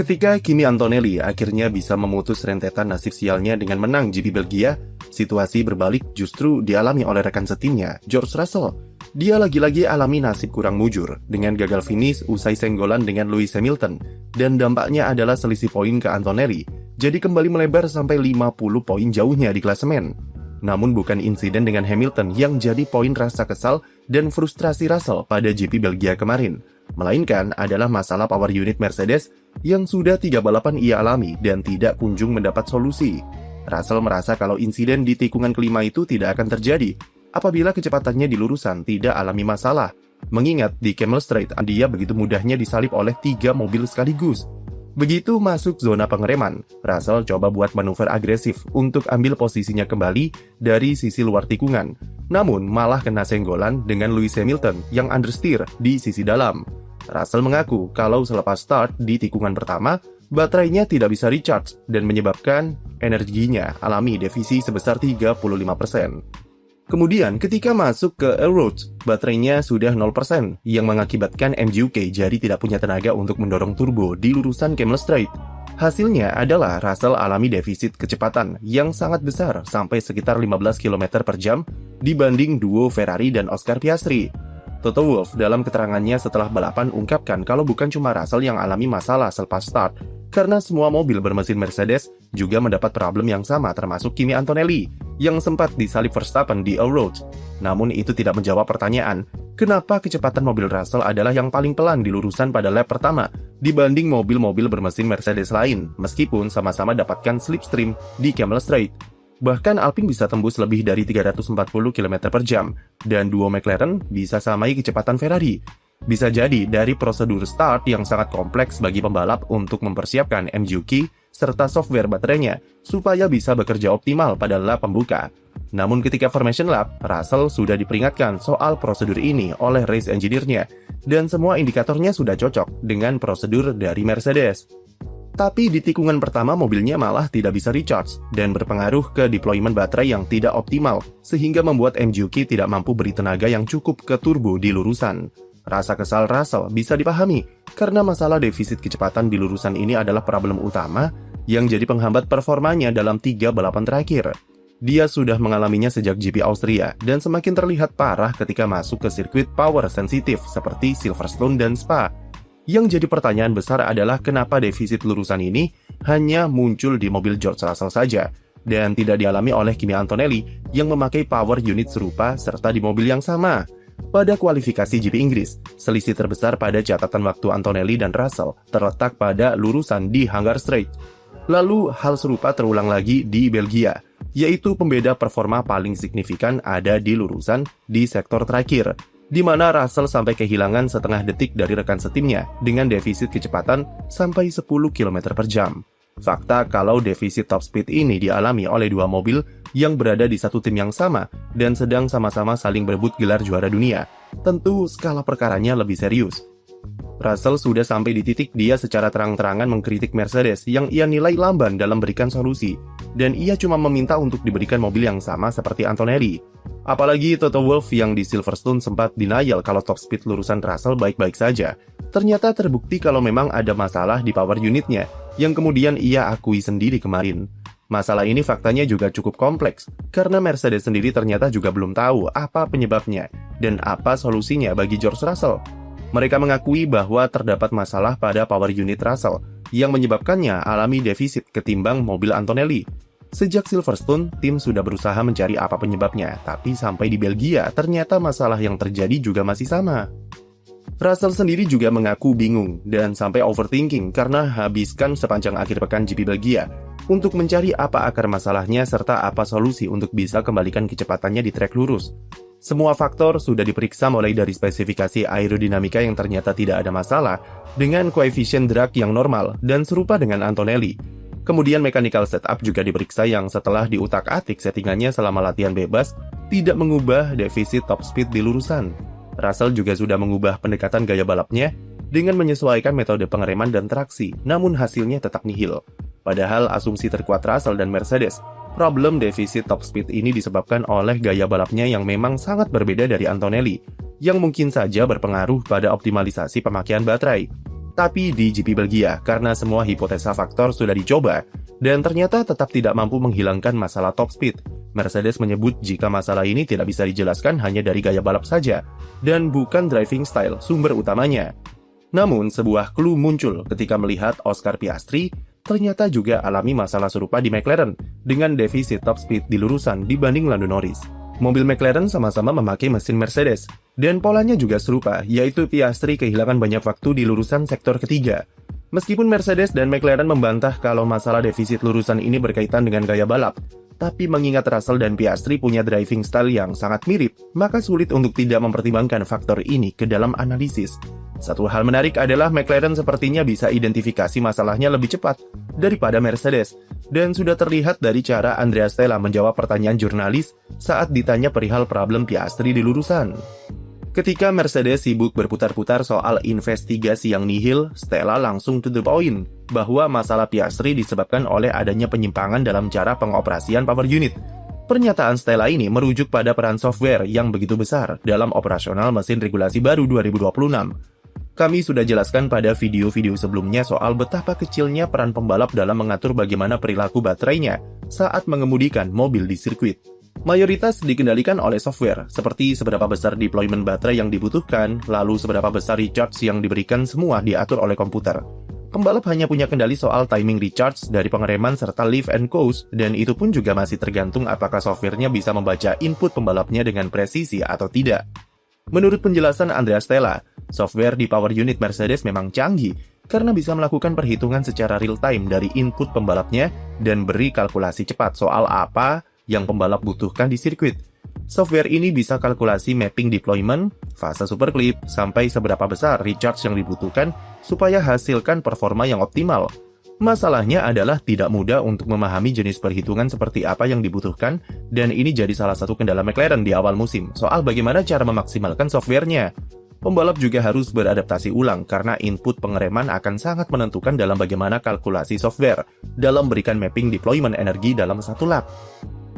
Ketika Kimi Antonelli akhirnya bisa memutus rentetan nasib sialnya dengan menang GP Belgia, situasi berbalik justru dialami oleh rekan setimnya, George Russell. Dia lagi-lagi alami nasib kurang mujur dengan gagal finish usai senggolan dengan Lewis Hamilton, dan dampaknya adalah selisih poin ke Antonelli, jadi kembali melebar sampai 50 poin jauhnya di klasemen. Namun bukan insiden dengan Hamilton yang jadi poin rasa kesal dan frustrasi Russell pada GP Belgia kemarin, melainkan adalah masalah power unit Mercedes yang sudah 3 balapan ia alami dan tidak kunjung mendapat solusi. Russell merasa kalau insiden di tikungan kelima itu tidak akan terjadi apabila kecepatannya di lurusan tidak alami masalah, mengingat di Kemmel Straight dia begitu mudahnya disalip oleh 3 mobil sekaligus. Begitu masuk zona pengereman, Russell coba buat manuver agresif untuk ambil posisinya kembali dari sisi luar tikungan, namun malah kena senggolan dengan Lewis Hamilton yang understeer di sisi dalam. Russell mengaku kalau selepas start di tikungan pertama, baterainya tidak bisa recharge dan menyebabkan energinya alami defisi sebesar 35%. Kemudian ketika masuk ke Roads, baterainya sudah 0%, yang mengakibatkan MGUK jadi tidak punya tenaga untuk mendorong turbo di lurusan Kemmel Straight. Hasilnya adalah Russell alami defisit kecepatan yang sangat besar sampai sekitar 15 km per jam dibanding duo Ferrari dan Oscar Piastri. Toto Wolff dalam keterangannya setelah balapan ungkapkan kalau bukan cuma Russell yang alami masalah selepas start, karena semua mobil bermesin Mercedes juga mendapat problem yang sama termasuk Kimi Antonelli yang sempat disalip Verstappen di All-Roads. Namun itu tidak menjawab pertanyaan, kenapa kecepatan mobil Russell adalah yang paling pelan di lurusan pada lap pertama dibanding mobil-mobil bermesin Mercedes lain, meskipun sama-sama dapatkan slipstream di Kemmel Straight. Bahkan Alpine bisa tembus lebih dari 340 km per jam, dan duo McLaren bisa samai kecepatan Ferrari. Bisa jadi dari prosedur start yang sangat kompleks bagi pembalap untuk mempersiapkan MGUK serta software baterainya supaya bisa bekerja optimal pada lap pembuka. Namun ketika formation lap, Russell sudah diperingatkan soal prosedur ini oleh race engineer-nya, dan semua indikatornya sudah cocok dengan prosedur dari Mercedes. Tapi di tikungan pertama mobilnya malah tidak bisa recharge dan berpengaruh ke deployment baterai yang tidak optimal, sehingga membuat MGUK tidak mampu beri tenaga yang cukup ke turbo di lurusan. Rasa kesal Russell bisa dipahami, karena masalah defisit kecepatan di lurusan ini adalah problem utama yang jadi penghambat performanya dalam 3 balapan terakhir. Dia sudah mengalaminya sejak GP Austria, dan semakin terlihat parah ketika masuk ke sirkuit power sensitif seperti Silverstone dan Spa. Yang jadi pertanyaan besar adalah kenapa defisit lurusan ini hanya muncul di mobil George Russell saja, dan tidak dialami oleh Kimi Antonelli yang memakai power unit serupa serta di mobil yang sama. Pada kualifikasi GP Inggris, selisih terbesar pada catatan waktu Antonelli dan Russell terletak pada lurusan di Hunggar Straight. Lalu hal serupa terulang lagi di Belgia, yaitu pembeda performa paling signifikan ada di lurusan di sektor terakhir, di mana Russell sampai kehilangan setengah detik dari rekan setimnya dengan defisit kecepatan sampai 10 km per jam. Fakta kalau defisit top speed ini dialami oleh 2 mobil yang berada di satu tim yang sama dan sedang sama-sama saling berebut gelar juara dunia, tentu skala perkaranya lebih serius. Russell sudah sampai di titik dia secara terang-terangan mengkritik Mercedes yang ia nilai lamban dalam berikan solusi, dan ia cuma meminta untuk diberikan mobil yang sama seperti Antonelli. Apalagi Toto Wolff yang di Silverstone sempat denial kalau top speed lurusan Russell baik-baik saja. Ternyata terbukti kalau memang ada masalah di power unitnya, yang kemudian ia akui sendiri kemarin. Masalah ini faktanya juga cukup kompleks, karena Mercedes sendiri ternyata juga belum tahu apa penyebabnya dan apa solusinya bagi George Russell. Mereka mengakui bahwa terdapat masalah pada power unit Russell, yang menyebabkannya alami defisit ketimbang mobil Antonelli. Sejak Silverstone, tim sudah berusaha mencari apa penyebabnya, tapi sampai di Belgia, ternyata masalah yang terjadi juga masih sama. Russell sendiri juga mengaku bingung dan sampai overthinking karena habiskan sepanjang akhir pekan GP Belgia untuk mencari apa akar masalahnya serta apa solusi untuk bisa kembalikan kecepatannya di trek lurus. Semua faktor sudah diperiksa mulai dari spesifikasi aerodinamika yang ternyata tidak ada masalah dengan koefisien drag yang normal dan serupa dengan Antonelli. Kemudian mechanical setup juga diperiksa yang setelah diutak-atik settingannya selama latihan bebas tidak mengubah defisit top speed di lurusan. Russell juga sudah mengubah pendekatan gaya balapnya dengan menyesuaikan metode pengereman dan traksi, namun hasilnya tetap nihil. Padahal asumsi terkuat Russell dan Mercedes, problem defisit top speed ini disebabkan oleh gaya balapnya yang memang sangat berbeda dari Antonelli, yang mungkin saja berpengaruh pada optimalisasi pemakaian baterai. Tapi di GP Belgia, karena semua hipotesa faktor sudah dicoba, dan ternyata tetap tidak mampu menghilangkan masalah top speed, Mercedes menyebut jika masalah ini tidak bisa dijelaskan hanya dari gaya balap saja, dan bukan driving style sumber utamanya. Namun, sebuah clue muncul ketika melihat Oscar Piastri ternyata juga alami masalah serupa di McLaren, dengan defisit top speed di lurusan dibanding Lando Norris. Mobil McLaren sama-sama memakai mesin Mercedes, dan polanya juga serupa, yaitu Piastri kehilangan banyak waktu di lurusan sektor ketiga. Meskipun Mercedes dan McLaren membantah kalau masalah defisit lurusan ini berkaitan dengan gaya balap, tapi mengingat Russell dan Piastri punya driving style yang sangat mirip, maka sulit untuk tidak mempertimbangkan faktor ini ke dalam analisis. Satu hal menarik adalah McLaren sepertinya bisa identifikasi masalahnya lebih cepat daripada Mercedes, dan sudah terlihat dari cara Andrea Stella menjawab pertanyaan jurnalis saat ditanya perihal problem Piastri di lurusan. Ketika Mercedes sibuk berputar-putar soal investigasi yang nihil, Stella langsung to the point bahwa masalah Piastri disebabkan oleh adanya penyimpangan dalam cara pengoperasian power unit. Pernyataan Stella ini merujuk pada peran software yang begitu besar dalam operasional mesin regulasi baru 2026. Kami sudah jelaskan pada video-video sebelumnya soal betapa kecilnya peran pembalap dalam mengatur bagaimana perilaku baterainya saat mengemudikan mobil di sirkuit. Mayoritas dikendalikan oleh software, seperti seberapa besar deployment baterai yang dibutuhkan, lalu seberapa besar recharge yang diberikan, semua diatur oleh komputer. Pembalap hanya punya kendali soal timing recharge dari pengereman serta lift and coast, dan itu pun juga masih tergantung apakah softwarenya bisa membaca input pembalapnya dengan presisi atau tidak. Menurut penjelasan Andrea Stella, software di power unit Mercedes memang canggih karena bisa melakukan perhitungan secara real-time dari input pembalapnya dan beri kalkulasi cepat soal apa yang pembalap butuhkan di sirkuit. Software ini bisa kalkulasi mapping deployment, fase superclip, sampai seberapa besar recharge yang dibutuhkan supaya hasilkan performa yang optimal. Masalahnya adalah tidak mudah untuk memahami jenis perhitungan seperti apa yang dibutuhkan, dan ini jadi salah satu kendala McLaren di awal musim soal bagaimana cara memaksimalkan softwarenya. Pembalap juga harus beradaptasi ulang karena input pengereman akan sangat menentukan dalam bagaimana kalkulasi software dalam berikan mapping deployment energi dalam satu lap.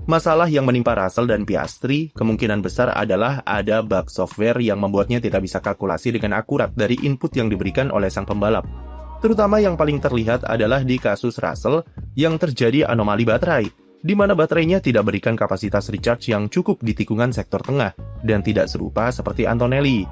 Masalah yang menimpa Russell dan Piastri kemungkinan besar adalah ada bug software yang membuatnya tidak bisa kalkulasi dengan akurat dari input yang diberikan oleh sang pembalap. Terutama yang paling terlihat adalah di kasus Russell yang terjadi anomali baterai, di mana baterainya tidak berikan kapasitas recharge yang cukup di tikungan sektor tengah, dan tidak serupa seperti Antonelli.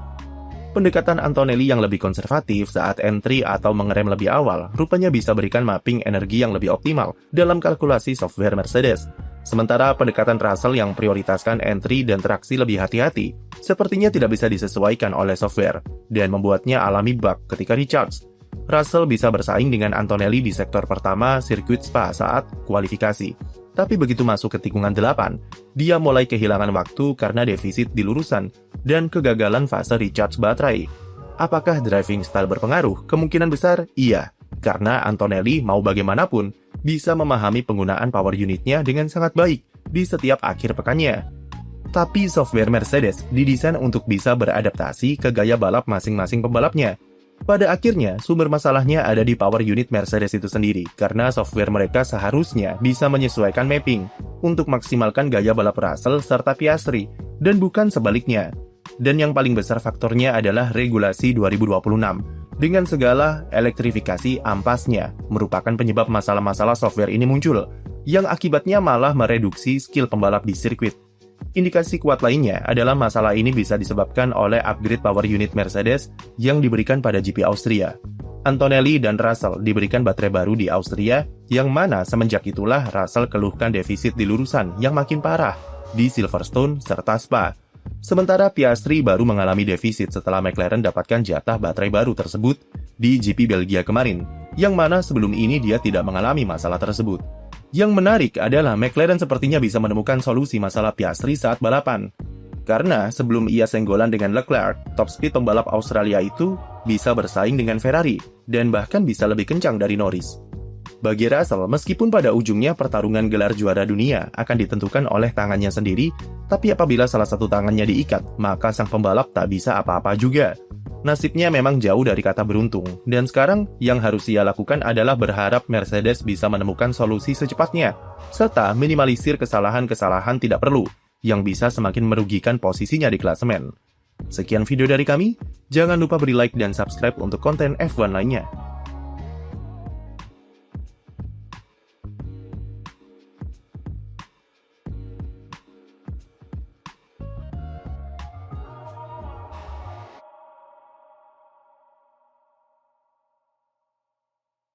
Pendekatan Antonelli yang lebih konservatif saat entry atau mengerem lebih awal rupanya bisa berikan mapping energi yang lebih optimal dalam kalkulasi software Mercedes. Sementara pendekatan Russell yang prioritaskan entry dan traksi lebih hati-hati, sepertinya tidak bisa disesuaikan oleh software, dan membuatnya alami bug ketika recharge. Russell bisa bersaing dengan Antonelli di sektor pertama sirkuit Spa saat kualifikasi. Tapi begitu masuk ke tikungan 8, dia mulai kehilangan waktu karena defisit di lurusan dan kegagalan fase recharge baterai. Apakah driving style berpengaruh? Kemungkinan besar iya, karena Antonelli mau bagaimanapun bisa memahami penggunaan power unitnya dengan sangat baik di setiap akhir pekannya. Tapi software Mercedes didesain untuk bisa beradaptasi ke gaya balap masing-masing pembalapnya. Pada akhirnya, sumber masalahnya ada di power unit Mercedes itu sendiri, karena software mereka seharusnya bisa menyesuaikan mapping untuk maksimalkan gaya balap Russell serta Piastri, dan bukan sebaliknya. Dan yang paling besar faktornya adalah regulasi 2026. Dengan segala elektrifikasi ampasnya, merupakan penyebab masalah-masalah software ini muncul, yang akibatnya malah mereduksi skill pembalap di sirkuit. Indikasi kuat lainnya adalah masalah ini bisa disebabkan oleh upgrade power unit Mercedes yang diberikan pada GP Austria. Antonelli dan Russell diberikan baterai baru di Austria, yang mana semenjak itulah Russell keluhkan defisit di lurusan yang makin parah di Silverstone serta Spa. Sementara Piastri baru mengalami defisit setelah McLaren dapatkan jatah baterai baru tersebut di GP Belgia kemarin, yang mana sebelum ini dia tidak mengalami masalah tersebut. Yang menarik adalah McLaren sepertinya bisa menemukan solusi masalah Piastri saat balapan. Karena sebelum ia senggolan dengan Leclerc, top speed pembalap Australia itu bisa bersaing dengan Ferrari, dan bahkan bisa lebih kencang dari Norris. Bagi Russell, meskipun pada ujungnya pertarungan gelar juara dunia akan ditentukan oleh tangannya sendiri, tapi apabila salah satu tangannya diikat, maka sang pembalap tak bisa apa-apa juga. Nasibnya memang jauh dari kata beruntung, dan sekarang yang harus ia lakukan adalah berharap Mercedes bisa menemukan solusi secepatnya, serta minimalisir kesalahan-kesalahan tidak perlu, yang bisa semakin merugikan posisinya di klasemen. Sekian video dari kami, jangan lupa beri like dan subscribe untuk konten F1 lainnya.